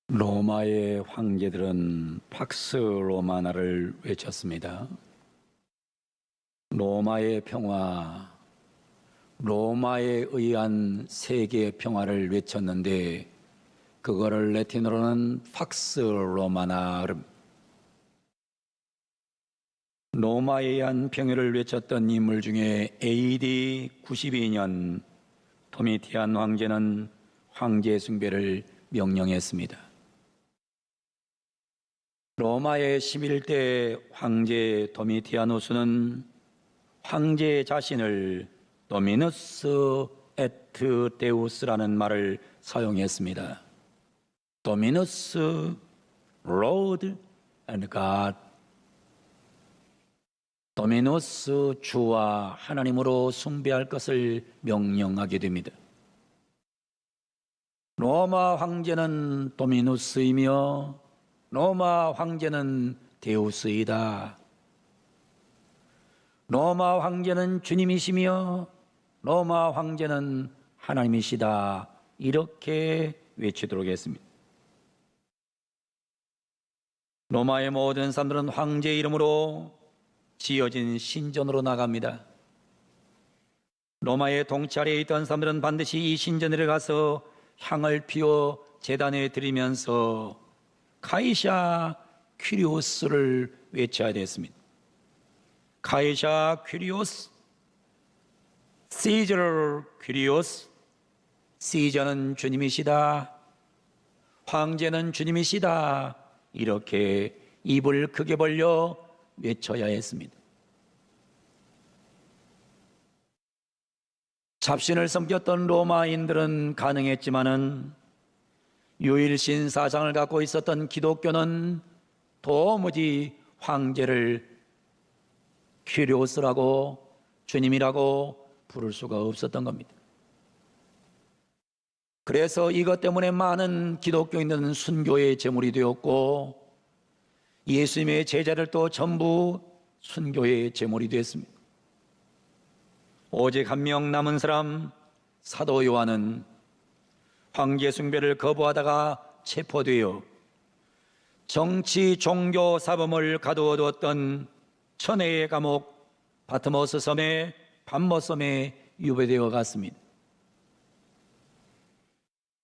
로마의 황제들은 팍스 로마나를 외쳤습니다. 로마의 평화, 로마에 의한 세계 평화를 외쳤는데 그거를 라틴어로는 팍스 로마나. 로마에 의한 평화를 외쳤던 인물 중에 AD 92년 도미티안 황제는 황제 숭배를 명령했습니다. 로마의 11대 황제 도미티아누스는 황제 자신을 도미누스 에트 데우스라는 말을 사용했습니다. 도미누스, Lord and God. 도미누스 주와 하나님으로 숭배할 것을 명령하게 됩니다. 로마 황제는 도미누스이며 로마 황제는 데우스이다. 로마 황제는 주님이시며 로마 황제는 하나님이시다. 이렇게 외치도록 했습니다. 로마의 모든 사람들은 황제 이름으로 지어진 신전으로 나갑니다. 로마의 동찰에 있던 사람들은 반드시 이 신전에 가서 향을 피워 제단에 드리면서 카이사 퀴리오스를 외쳐야 됐습니다. 카이사 퀴리오스, 시저 퀴리오스. 시저는 주님이시다. 황제는 주님이시다. 이렇게 입을 크게 벌려 외쳐야 했습니다. 잡신을 섬겼던 로마인들은 가능했지만은 유일신 사상을 갖고 있었던 기독교는 도무지 황제를 퀴리오스라고 주님이라고 부를 수가 없었던 겁니다. 그래서 이것 때문에 많은 기독교인들은 순교의 제물이 되었고 예수님의 제자들도 전부 순교의 제물이 되었습니다. 오직 한 명 남은 사람 사도 요한은 황제 숭배를 거부하다가 체포되어 정치 종교 사범을 가두어두었던 천혜의 감옥 바트모스 섬의 밤모섬에 유배되어 갔습니다.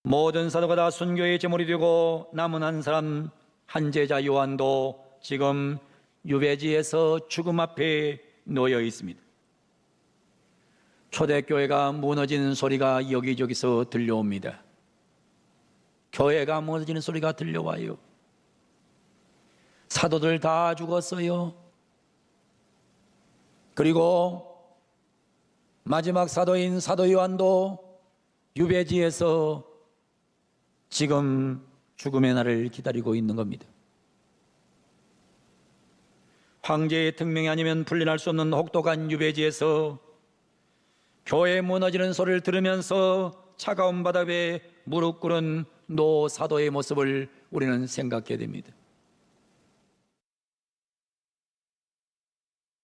모든 사도가 다 순교의 제물이 되고 남은 한 사람 한 제자 요한도 지금 유배지에서 죽음 앞에 놓여 있습니다. 초대교회가 무너지는 소리가 여기저기서 들려옵니다. 교회가 무너지는 소리가 들려와요. 사도들 다 죽었어요. 그리고 마지막 사도인 사도 요한도 유배지에서 지금 죽음의 날을 기다리고 있는 겁니다. 황제의 특명이 아니면 분리할 수 없는 혹독한 유배지에서 교회 무너지는 소리를 들으면서 차가운 바닥에 무릎 꿇은 노 사도의 모습을 우리는 생각하게 됩니다.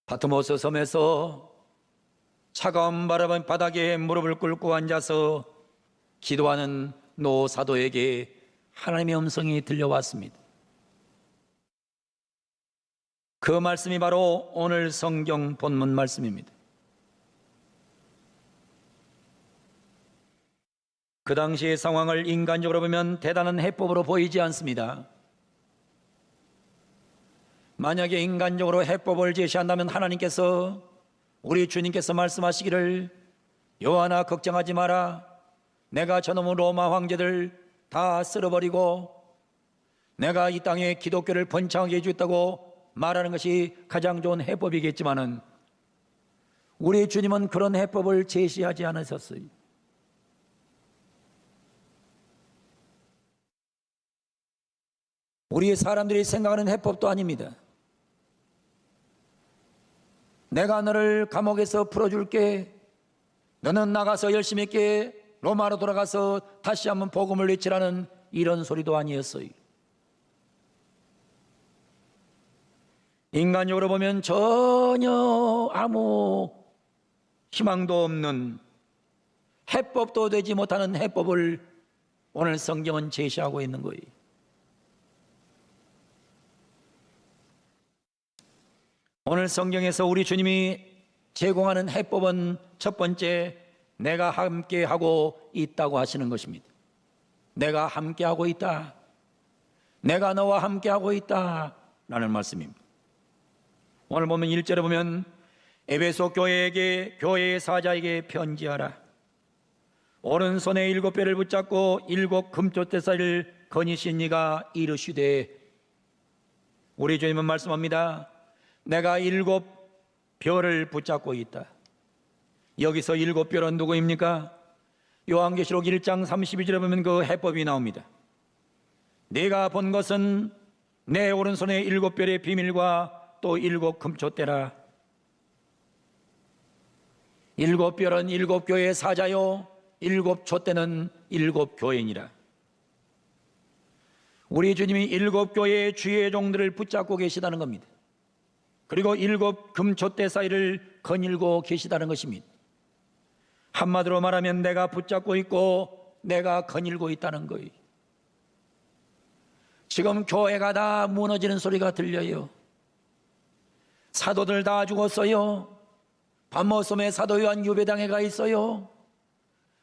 바트모스 섬에서 차가운 바닥에 무릎을 꿇고 앉아서 기도하는 노 사도에게 하나님의 음성이 들려왔습니다. 그 말씀이 바로 오늘 성경 본문 말씀입니다. 그 당시의 상황을 인간적으로 보면 대단한 해법으로 보이지 않습니다. 만약에 인간적으로 해법을 제시한다면 하나님께서 우리 주님께서 말씀하시기를 요한아 걱정하지 마라. 내가 저놈의 로마 황제들 다 쓸어버리고 내가 이 땅에 기독교를 번창하게 해주겠다고 말하는 것이 가장 좋은 해법이겠지만은 우리 주님은 그런 해법을 제시하지 않으셨어요. 우리 사람들이 생각하는 해법도 아닙니다. 내가 너를 감옥에서 풀어줄게. 너는 나가서 열심히 있게 로마로 돌아가서 다시 한번 복음을 외치라는 이런 소리도 아니었어요. 인간적으로 보면 전혀 아무 희망도 없는 해법도 되지 못하는 해법을 오늘 성경은 제시하고 있는 거예요. 오늘 성경에서 우리 주님이 제공하는 해법은 첫 번째, 내가 함께하고 있다고 하시는 것입니다. 내가 함께하고 있다. 내가 너와 함께하고 있다 라는 말씀입니다. 오늘 보면 1절에 보면 에베소 교회에게, 교회의 사자에게 편지하라. 오른손에 7뼈를 붙잡고 7 금초대살을 거니신 이가 이르시되, 우리 주님은 말씀합니다. 내가 7 뼈를 붙잡고 있다. 여기서 7 뼈는 누구입니까? 요한계시록 1장 32절에 보면 그 해법이 나옵니다. 내가 본 것은 내 오른손에 7 뼈의 비밀과 또 7 금초대라. 7 뼈는 7 교회의 사자요, 7 촛대는 7 교회니라. 우리 주님이 7 교회의 주의 종들을 붙잡고 계시다는 겁니다. 그리고 7 금촛대 사이를 거닐고 계시다는 것입니다. 한마디로 말하면 내가 붙잡고 있고 내가 거닐고 있다는 거예요. 지금 교회가 다 무너지는 소리가 들려요. 사도들 다 죽었어요. 밤모섬에 사도 요한 유배당에 가 있어요.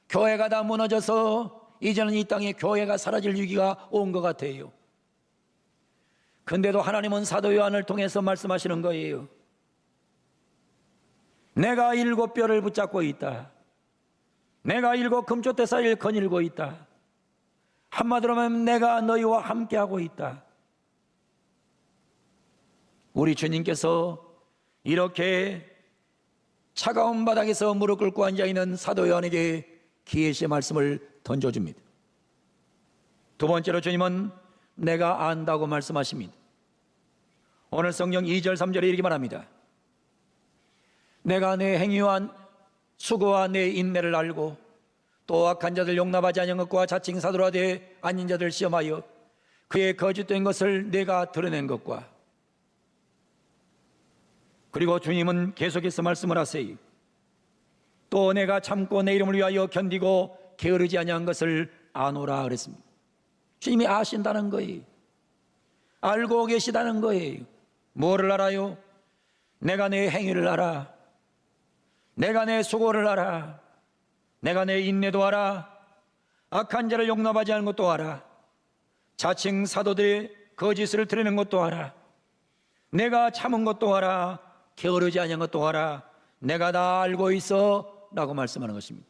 교회가 다 무너져서 이제는 이 땅에 교회가 사라질 위기가 온 것 같아요. 근데도 하나님은 사도 요한을 통해서 말씀하시는 거예요. 내가 7 뼈를 붙잡고 있다. 내가 7 금초대 사이를 거닐고 있다. 한마디로 하면 내가 너희와 함께하고 있다. 우리 주님께서 이렇게 차가운 바닥에서 무릎 꿇고 앉아있는 사도 요한에게 계시의 말씀을 던져줍니다. 두 번째로 주님은 내가 안다고 말씀하십니다. 오늘 성경 2절 3절에 이렇게 말합니다. 내가 내 행위와 수고와 내 인내를 알고 또 악한 자들 용납하지 아니한 것과 자칭 사도라 되 아닌 자들 시험하여 그의 거짓된 것을 내가 드러낸 것과, 그리고 주님은 계속해서 말씀을 하세요. 또 내가 참고 내 이름을 위하여 견디고 게으르지 아니한 것을 아노라 그랬습니다. 주님이 아신다는 거예요. 알고 계시다는 거예요. 뭐를 알아요? 내가 내 행위를 알아. 내가 내 수고를 알아. 내가 내 인내도 알아. 악한 자를 용납하지 않는 것도 알아. 자칭 사도들의 거짓을 드러내는 것도 알아. 내가 참은 것도 알아. 게으르지 아니한 것도 알아. 내가 다 알고 있어 라고 말씀하는 것입니다.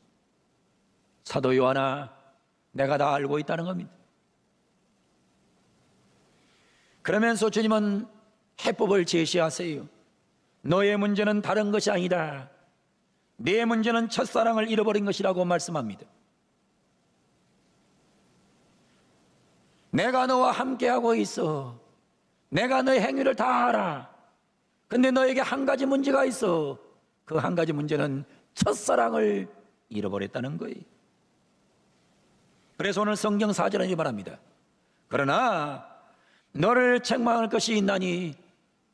사도 요한아, 내가 다 알고 있다는 겁니다. 그러면서 주님은 해법을 제시하세요. 너의 문제는 다른 것이 아니다. 네 문제는 첫사랑을 잃어버린 것이라고 말씀합니다. 내가 너와 함께하고 있어. 내가 너의 행위를 다 알아. 근데 너에게 한 가지 문제가 있어. 그 한 가지 문제는 첫사랑을 잃어버렸다는 거예요. 그래서 오늘 성경 4절은 이렇게 말합니다. 그러나 너를 책망할 것이 있나니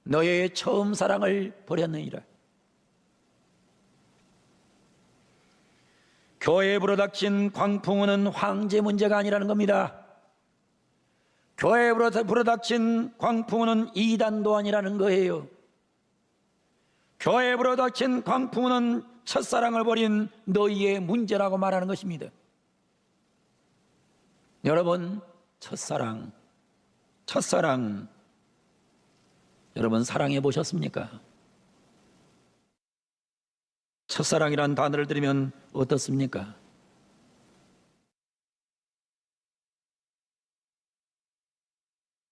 너의 처음 사랑을 버렸느니라. 교회에 불어닥친 광풍우는 황제 문제가 아니라는 겁니다. 교회에 불어닥친 광풍우는 이단도 아니라는 거예요. 교회에 불어닥친 광풍우는 첫사랑을 버린 너희의 문제라고 말하는 것입니다. 여러분, 첫사랑, 여러분 사랑해 보셨습니까? 첫사랑이란 단어를 들으면 어떻습니까?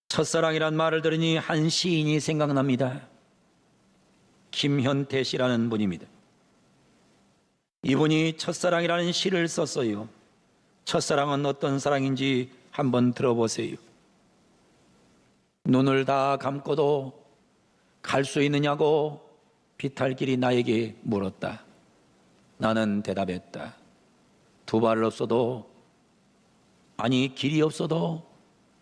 첫사랑이란 말을 들으니 한 시인이 생각납니다. 김현태 씨라는 분입니다. 이분이 첫사랑이라는 시를 썼어요. 첫사랑은 어떤 사랑인지 한번 들어보세요. 눈을 다 감고도 갈 수 있느냐고 비탈길이 나에게 물었다. 나는 대답했다. 두 발 없어도, 아니 길이 없어도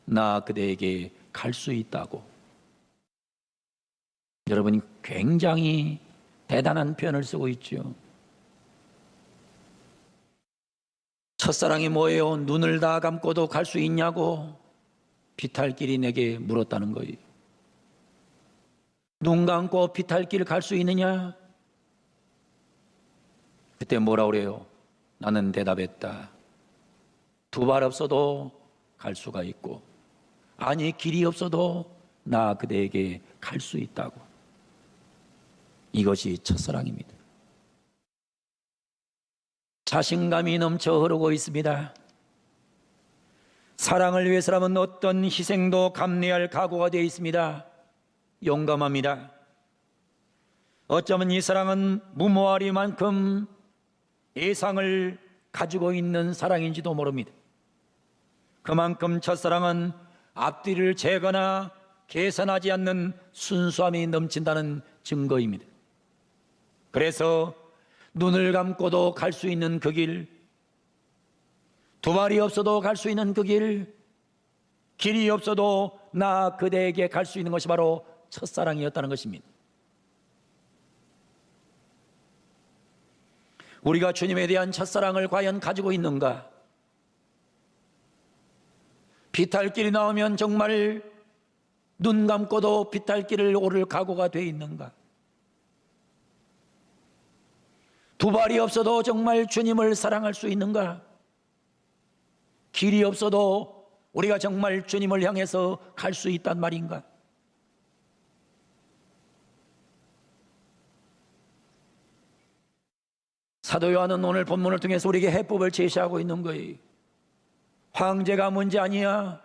나 그대에게 갈 수 있다고. 여러분이 굉장히 대단한 표현을 쓰고 있죠. 첫사랑이 뭐예요? 눈을 다 감고도 갈 수 있냐고 비탈길이 내게 물었다는 거예요. 눈 감고 비탈길 갈 수 있느냐? 그때 뭐라 그래요? 나는 대답했다. 두 발 없어도 갈 수가 있고, 아니 길이 없어도 나 그대에게 갈 수 있다고. 이것이 첫사랑입니다. 자신감이 넘쳐 흐르고 있습니다. 사랑을 위해서라면 어떤 희생도 감내할 각오가 되어 있습니다. 용감합니다. 어쩌면 이 사랑은 무모하리만큼 예상을 가지고 있는 사랑인지도 모릅니다. 그만큼 첫사랑은 앞뒤를 재거나 계산하지 않는 순수함이 넘친다는 증거입니다. 그래서 눈을 감고도 갈 수 있는 그 길, 두 발이 없어도 갈 수 있는 그 길, 길이 없어도 나 그대에게 갈 수 있는 것이 바로 첫사랑이었다는 것입니다. 우리가 주님에 대한 첫사랑을 과연 가지고 있는가? 비탈길이 나오면 정말 눈 감고도 비탈길을 오를 각오가 돼 있는가? 두 발이 없어도 정말 주님을 사랑할 수 있는가? 길이 없어도 우리가 정말 주님을 향해서 갈 수 있단 말인가? 사도 요한은 오늘 본문을 통해서 우리에게 해법을 제시하고 있는 거예요. 황제가 문제 아니야.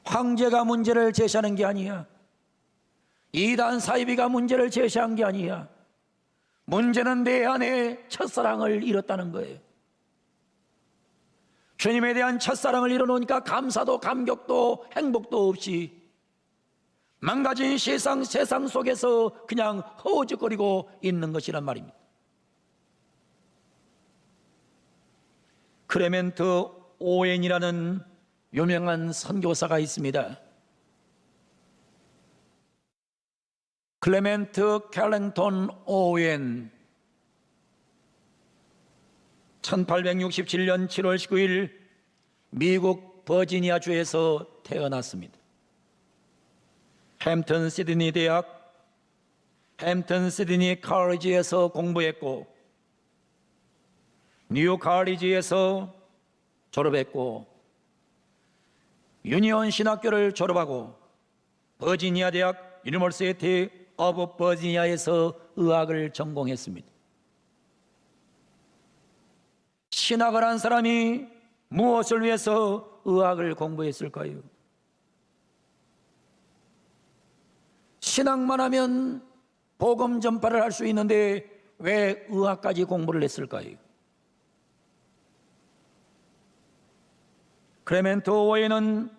황제가 문제를 제시하는 게 아니야. 이단 사이비가 문제를 제시한 게 아니야. 문제는 내 안에 첫사랑을 잃었다는 거예요. 주님에 대한 첫사랑을 잃어놓으니까 감사도 감격도 행복도 없이 망가진 세상 속에서 그냥 허우적거리고 있는 것이란 말입니다. 클레멘트 오웬이라는 유명한 선교사가 있습니다. 클레멘트 캘링턴 오웬, 1867년 7월 19일 미국 버지니아 주에서 태어났습니다. 햄튼 시드니 대학, 햄튼 시드니 칼리지에서 공부했고, 뉴욕 칼리지에서 졸업했고, 유니온 신학교를 졸업하고 버지니아 대학 유니버시티 오브 버지니아에서 의학을 전공했습니다. 신학을 한 사람이 무엇을 위해서 의학을 공부했을까요? 신학만 하면 복음 전파를 할 수 있는데 왜 의학까지 공부를 했을까요? 클레멘트 오웬은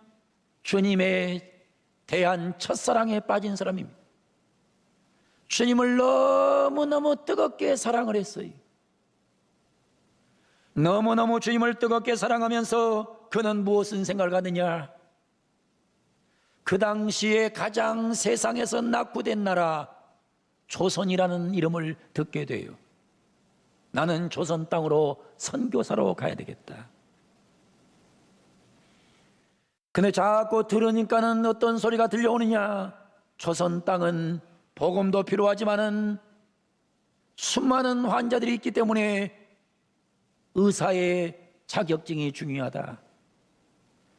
주님에 대한 첫사랑에 빠진 사람입니다. 주님을 너무너무 뜨겁게 사랑을 했어요. 너무너무 주님을 뜨겁게 사랑하면서 그는 무엇을 생각을 하느냐? 그 당시에 가장 세상에서 낙후된 나라 조선이라는 이름을 듣게 돼요. 나는 조선 땅으로 선교사로 가야 되겠다. 근데 자꾸 들으니까는 어떤 소리가 들려오느냐? 조선 땅은 복음도 필요하지만은 수많은 환자들이 있기 때문에 의사의 자격증이 중요하다.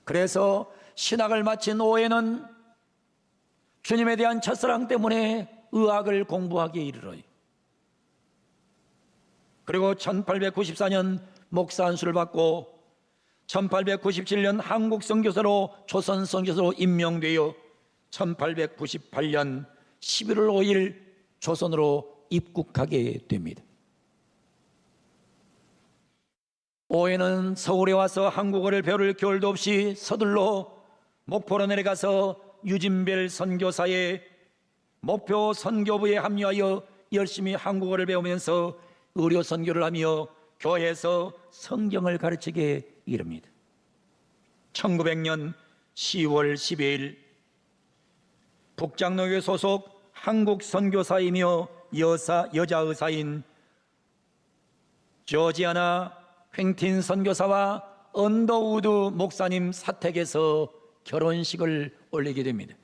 그래서 신학을 마친 오웬은 주님에 대한 첫사랑 때문에 의학을 공부하기에 이르러요. 그리고 1894년 목사 안수를 받고 1897년 한국 선교사로 조선 선교사로 임명되어 1898년 11월 5일 조선으로 입국하게 됩니다. 오웬은 서울에 와서 한국어를 배울 겨를도 없이 서둘러 목포로 내려가서 유진별 선교사의 목표 선교부에 합류하여 열심히 한국어를 배우면서 의료 선교를 하며 교회에서 성경을 가르치게 이릅니다. 1900년 10월 12일 북장로교회 소속 한국 선교사이며 여자 의사인 조지아나 횡틴 선교사와 언더우드 목사님 사택에서 결혼식을 올리게 됩니다.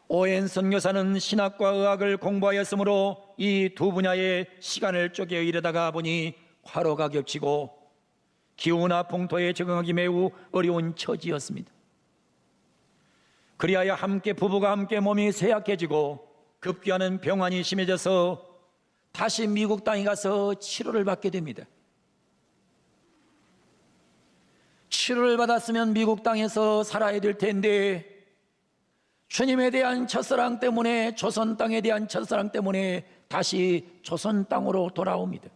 오웬 선교사는 신학과 의학을 공부하였으므로 이 두 분야의 시간을 쪼개 이르다가 보니 화로가 겹치고 기후나 풍토에 적응하기 매우 어려운 처지였습니다. 그리하여 부부가 함께 몸이 쇠약해지고 급기야는 병환이 심해져서 다시 미국 땅에 가서 치료를 받게 됩니다. 치료를 받았으면 미국 땅에서 살아야 될 텐데 주님에 대한 첫사랑 때문에, 조선 땅에 대한 첫사랑 때문에 다시 조선 땅으로 돌아옵니다.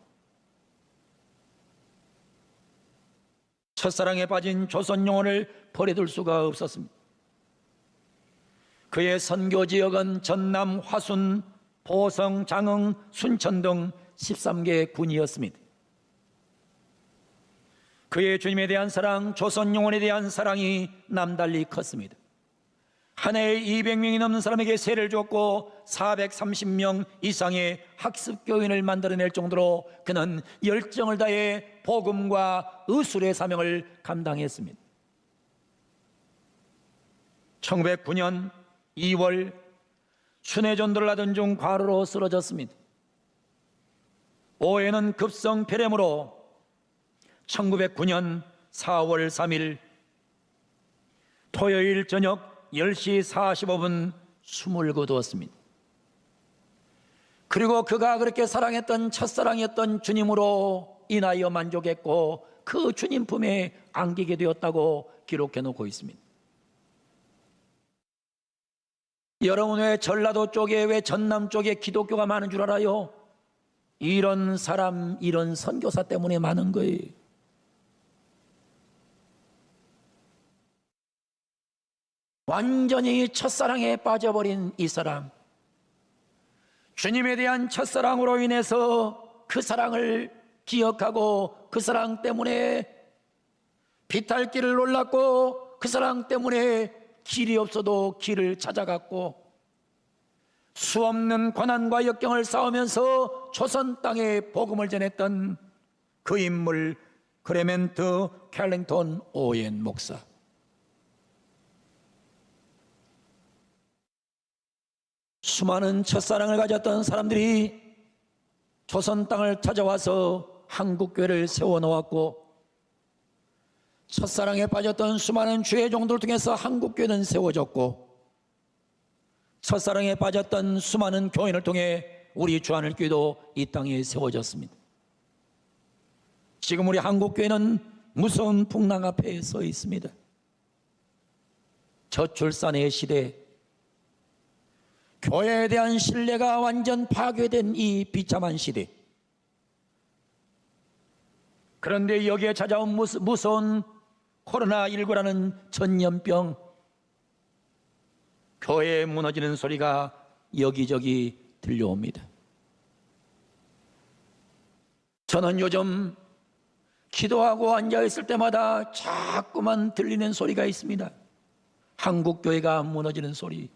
첫사랑에 빠진 조선 영혼을 버려둘 수가 없었습니다. 그의 선교 지역은 전남, 화순, 보성, 장흥, 순천 등 13개 군이었습니다. 그의 주님에 대한 사랑, 조선 영혼에 대한 사랑이 남달리 컸습니다. 한 해에 200명이 넘는 사람에게 세를 줬고 430명 이상의 학습교인을 만들어낼 정도로 그는 열정을 다해 복음과 의술의 사명을 감당했습니다. 1909년 2월 순회 전도를 하던 중 과로로 쓰러졌습니다. 오해는 급성 폐렴으로 1909년 4월 3일 토요일 저녁 10시 45분 숨을 거두었습니다. 그리고 그가 그렇게 사랑했던 첫사랑이었던 주님으로 인하여 만족했고 그 주님 품에 안기게 되었다고 기록해 놓고 있습니다. 여러분, 왜 전라도 쪽에, 왜 전남 쪽에 기독교가 많은 줄 알아요? 이런 사람, 이런 선교사 때문에 많은 거예요. 완전히 첫사랑에 빠져버린 이 사람, 주님에 대한 첫사랑으로 인해서 그 사랑을 기억하고 그 사랑 때문에 비탈길을 놀랐고 그 사랑 때문에 길이 없어도 길을 찾아갔고 수없는 고난과 역경을 싸우면서 조선 땅에 복음을 전했던 그 인물, 클레멘트 캘링턴 오웬 목사. 수많은 첫사랑을 가졌던 사람들이 조선 땅을 찾아와서 한국교회를 세워놓았고 첫사랑에 빠졌던 수많은 주의 종들을 통해서 한국교회는 세워졌고 첫사랑에 빠졌던 수많은 교인을 통해 우리 주하늘교회도 이 땅에 세워졌습니다. 지금 우리 한국교회는 무서운 풍랑 앞에 서 있습니다. 저출산의 시대, 교회에 대한 신뢰가 완전 파괴된 이 비참한 시대, 그런데 여기에 찾아온 무서운 코로나19라는 전염병, 교회에 무너지는 소리가 여기저기 들려옵니다. 저는 요즘 기도하고 앉아있을 때마다 자꾸만 들리는 소리가 있습니다. 한국교회가 무너지는 소리,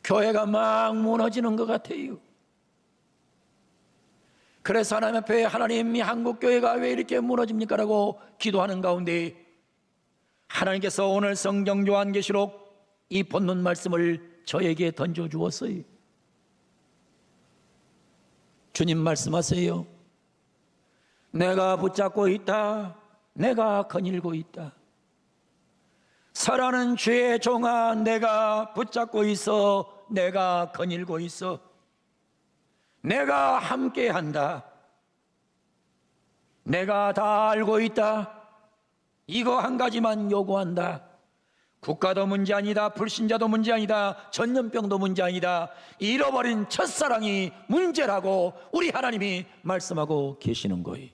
교회가 막 무너지는 것 같아요. 그래서 하나님 앞에 하나님, 이 한국교회가 왜 이렇게 무너집니까? 라고 기도하는 가운데 하나님께서 오늘 성경 요한계시록 이 본문 말씀을 저에게 던져주었어요. 주님 말씀하세요. 내가 붙잡고 있다. 내가 거닐고 있다. 사랑하는 주의 종아, 내가 붙잡고 있어. 내가 거닐고 있어. 내가 함께한다. 내가 다 알고 있다. 이거 한 가지만 요구한다. 국가도 문제 아니다. 불신자도 문제 아니다. 전염병도 문제 아니다. 잃어버린 첫사랑이 문제라고 우리 하나님이 말씀하고 계시는 거예요.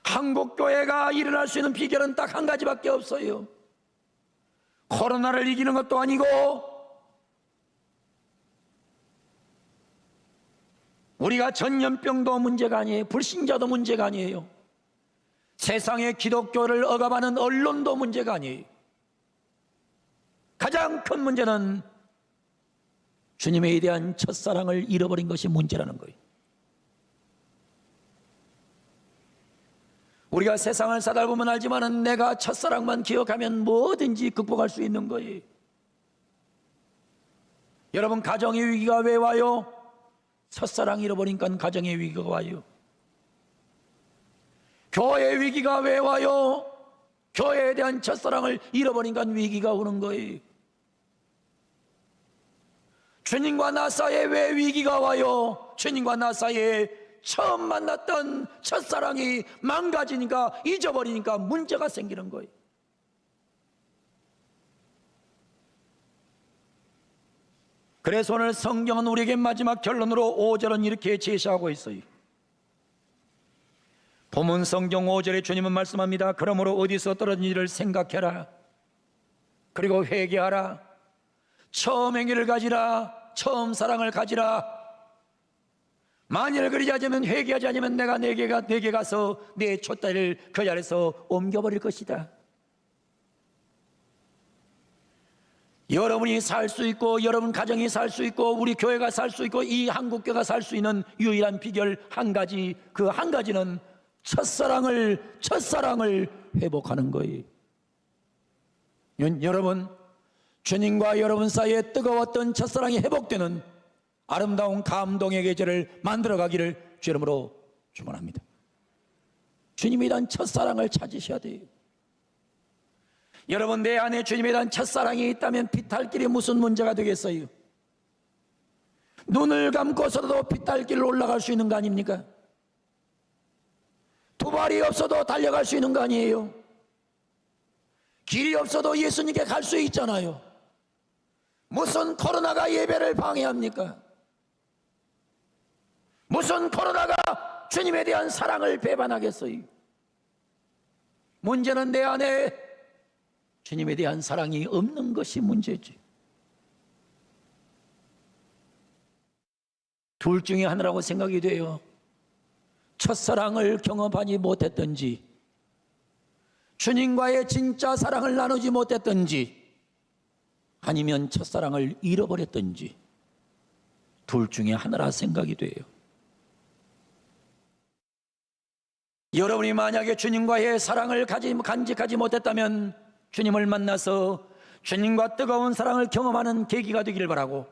한국교회가 일어날 수 있는 비결은 딱 한 가지밖에 없어요. 코로나를 이기는 것도 아니고 우리가 전염병도 문제가 아니에요. 불신자도 문제가 아니에요. 세상의 기독교를 억압하는 언론도 문제가 아니에요. 가장 큰 문제는 주님에 대한 첫사랑을 잃어버린 것이 문제라는 거예요. 우리가 세상을 살다 보면 알지만은 내가 첫사랑만 기억하면 뭐든지 극복할 수 있는 거예요. 여러분, 가정의 위기가 왜 와요? 첫사랑 잃어버리니까 가정의 위기가 와요. 교회의 위기가 왜 와요? 교회에 대한 첫사랑을 잃어버리니까 위기가 오는 거예요. 주님과 나 사이에 왜 위기가 와요? 주님과 나 사이에 처음 만났던 첫사랑이 망가지니까, 잊어버리니까 문제가 생기는 거예요. 그래서 오늘 성경은 우리에게 마지막 결론으로 5절은 이렇게 제시하고 있어요. 본문 성경 5절에 주님은 말씀합니다. 그러므로 어디서 떨어진 일을 생각해라. 그리고 회개하라. 처음 행위를 가지라. 처음 사랑을 가지라. 만일 그러지 않으면, 회개하지 않으면 내가 내게 가서 내 촛대를 그 자리에서 옮겨버릴 것이다. 여러분이 살 수 있고, 여러분 가정이 살 수 있고, 우리 교회가 살 수 있고, 이 한국교회가 살 수 있는 유일한 비결 한 가지, 그 한 가지는 첫사랑을 회복하는 거예요. 여러분, 주님과 여러분 사이에 뜨거웠던 첫사랑이 회복되는 아름다운 감동의 계절을 만들어가기를 주 이름으로 축원합니다. 주님에 대한 첫사랑을 찾으셔야 돼요. 여러분, 내 안에 주님에 대한 첫사랑이 있다면 비탈길이 무슨 문제가 되겠어요? 눈을 감고서도 비탈길로 올라갈 수 있는 거 아닙니까? 두 발이 없어도 달려갈 수 있는 거 아니에요? 길이 없어도 예수님께 갈 수 있잖아요. 무슨 코로나가 예배를 방해합니까? 무슨 코로나가 주님에 대한 사랑을 배반하겠어요? 문제는 내 안에 주님에 대한 사랑이 없는 것이 문제지. 둘 중에 하나라고 생각이 돼요. 첫사랑을 경험하지 못했든지, 주님과의 진짜 사랑을 나누지 못했든지, 아니면 첫사랑을 잃어버렸든지, 둘 중에 하나라 생각이 돼요. 여러분이 만약에 주님과의 사랑을 간직하지 못했다면 주님을 만나서 주님과 뜨거운 사랑을 경험하는 계기가 되기를 바라고,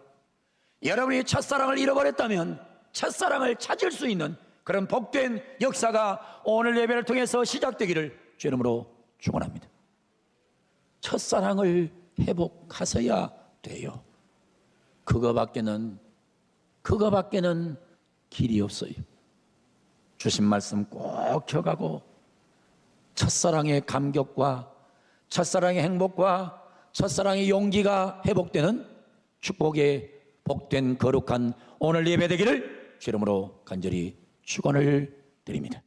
여러분이 첫사랑을 잃어버렸다면 첫사랑을 찾을 수 있는 그런 복된 역사가 오늘 예배를 통해서 시작되기를 주 이름으로 축원합니다. 첫사랑을 회복하셔야 돼요. 그거밖에는 길이 없어요. 주신 말씀 꼭 켜가고 첫사랑의 감격과 첫사랑의 행복과 첫사랑의 용기가 회복되는 축복의 복된 거룩한 오늘 예배 되기를 주 이름으로 간절히 축원을 드립니다.